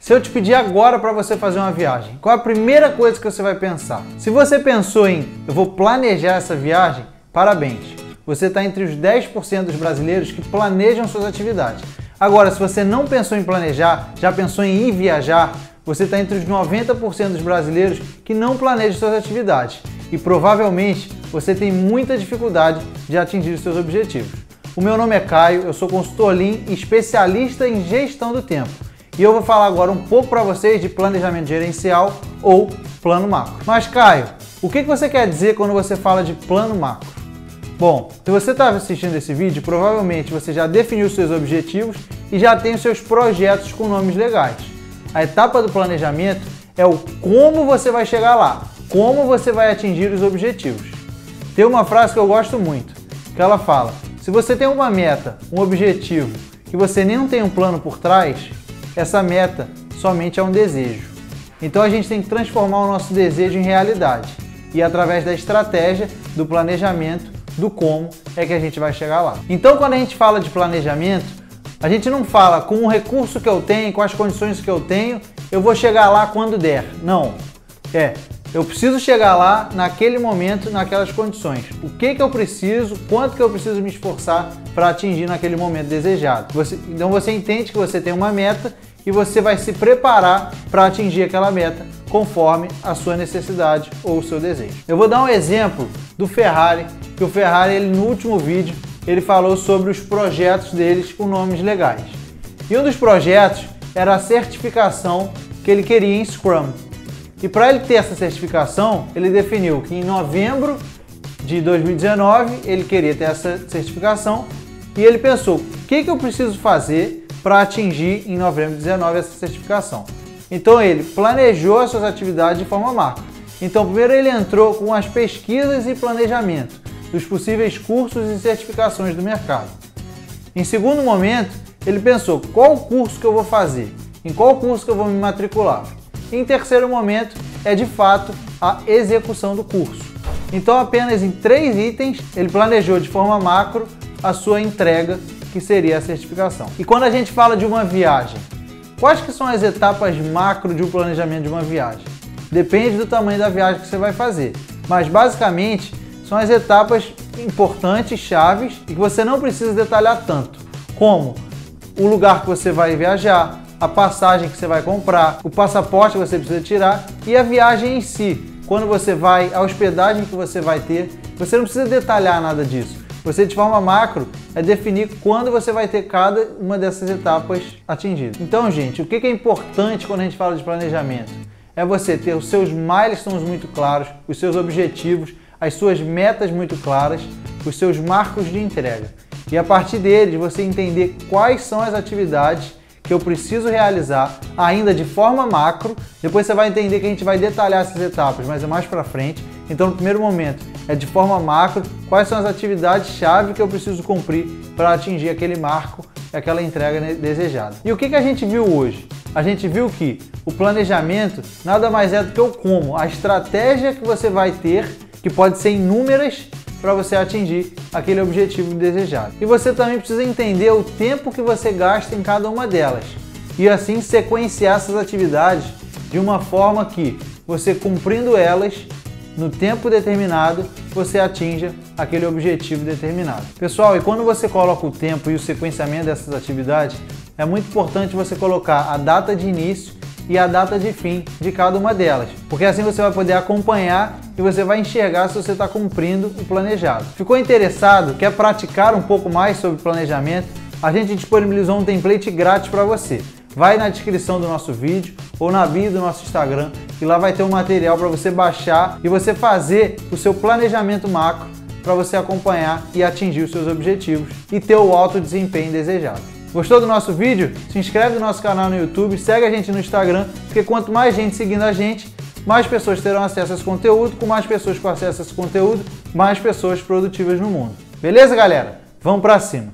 Se eu te pedir agora para você fazer uma viagem, qual é a primeira coisa que você vai pensar? Se você pensou em eu vou planejar essa viagem, parabéns! Você está entre os 10% dos brasileiros que planejam suas atividades. Agora, se você não pensou em planejar, já pensou em ir viajar, você está entre os 90% dos brasileiros que não planejam suas atividades. E provavelmente você tem muita dificuldade de atingir os seus objetivos. O meu nome é Caio, eu sou consultor Lean e especialista em gestão do tempo. E eu vou falar agora um pouco para vocês de planejamento gerencial ou plano macro. Mas Caio, o que você quer dizer quando você fala de plano macro? Bom, se você está assistindo esse vídeo, provavelmente você já definiu os seus objetivos e já tem os seus projetos com nomes legais. A etapa do planejamento é o como você vai chegar lá, como você vai atingir os objetivos. Tem uma frase que eu gosto muito, que ela fala: se você tem uma meta, um objetivo, que você nem tem um plano por trás, essa meta somente é um desejo. Então a gente tem que transformar o nosso desejo em realidade. E através da estratégia, do planejamento, do como é que a gente vai chegar lá. Então quando a gente fala de planejamento, a gente não fala com o recurso que eu tenho, com as condições que eu tenho, eu vou chegar lá quando der. Não. Eu preciso chegar lá naquele momento, naquelas condições. O que eu preciso, quanto que eu preciso me esforçar para atingir naquele momento desejado. Então você entende que você tem uma meta e você vai se preparar para atingir aquela meta conforme a sua necessidade ou o seu desejo. Eu vou dar um exemplo do Ferrari, que o Ferrari, no último vídeo, ele falou sobre os projetos deles com nomes legais. E um dos projetos era a certificação que ele queria em Scrum. E para ele ter essa certificação, ele definiu que em novembro de 2019 ele queria ter essa certificação e ele pensou, o que eu preciso fazer para atingir em novembro de 2019 essa certificação? Então ele planejou as suas atividades de forma macro. Então primeiro ele entrou com as pesquisas e planejamento dos possíveis cursos e certificações do mercado. Em segundo momento, ele pensou, qual curso que eu vou fazer? Em qual curso que eu vou me matricular? Em terceiro momento, é de fato a execução do curso. Então, apenas em 3 itens, ele planejou de forma macro a sua entrega, que seria a certificação. E quando a gente fala de uma viagem, quais que são as etapas macro de um planejamento de uma viagem? Depende do tamanho da viagem que você vai fazer, mas basicamente são as etapas importantes, chaves, e que você não precisa detalhar tanto, como o lugar que você vai viajar, a passagem que você vai comprar, o passaporte que você precisa tirar e a viagem em si. Quando você vai, a hospedagem que você vai ter, você não precisa detalhar nada disso. Você, de forma macro, é definir quando você vai ter cada uma dessas etapas atingidas. Então, gente, o que é importante quando a gente fala de planejamento? É você ter os seus milestones muito claros, os seus objetivos, as suas metas muito claras, os seus marcos de entrega. E a partir deles, você entender quais são as atividades que eu preciso realizar ainda de forma macro. Depois você vai entender que a gente vai detalhar essas etapas, mas é mais para frente. Então, no primeiro momento, é de forma macro, quais são as atividades-chave que eu preciso cumprir para atingir aquele marco, aquela entrega desejada. E o que a gente viu hoje? A gente viu que o planejamento nada mais é do que o como, a estratégia que você vai ter, que pode ser inúmeras, para você atingir aquele objetivo desejado. E você também precisa entender o tempo que você gasta em cada uma delas e assim sequenciar essas atividades de uma forma que você, cumprindo elas no tempo determinado, você atinja aquele objetivo determinado. Pessoal, e quando você coloca o tempo e o sequenciamento dessas atividades, é muito importante você colocar a data de início e a data de fim de cada uma delas, porque assim você vai poder acompanhar e você vai enxergar se você está cumprindo o planejado. Ficou interessado? Quer praticar um pouco mais sobre planejamento? A gente disponibilizou um template grátis para você. Vai na descrição do nosso vídeo ou na bio do nosso Instagram e lá vai ter um material para você baixar e você fazer o seu planejamento macro para você acompanhar e atingir os seus objetivos e ter o alto desempenho desejado. Gostou do nosso vídeo? Se inscreve no nosso canal no YouTube, segue a gente no Instagram, porque quanto mais gente seguindo a gente, mais pessoas terão acesso a esse conteúdo, com mais pessoas com acesso a esse conteúdo, mais pessoas produtivas no mundo. Beleza, galera? Vamos pra cima!